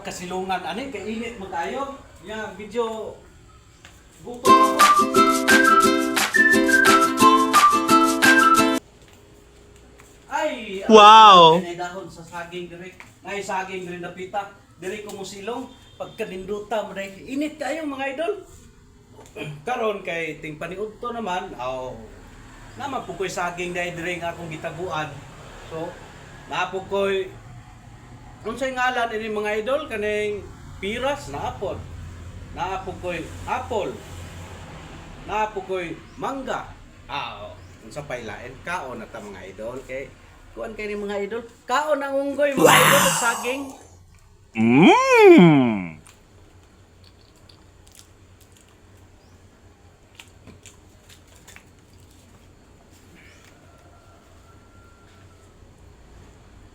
pagkasilungan ani kay init mo tayo. Ya video gutom ako. Ay, Wow! Ay dahon sa saging dire. Nay saging dire na pita. Dire ko mo silong pagkaninduta mo dai. Init kayo mga idol. Karon kay ting paniudto naman, naman po ko'y saging dahil dire nga akong gitaguan. So, napo ko'y unsay ngalan ini mga idol kaning piras na apple. Napo ko'y apple. Napo ko'y mangga. Unsa pay lain kaon na ta mga idol kay kuan kay ni mga idol. Kaon ang unggoy mga idol saging. Mmm!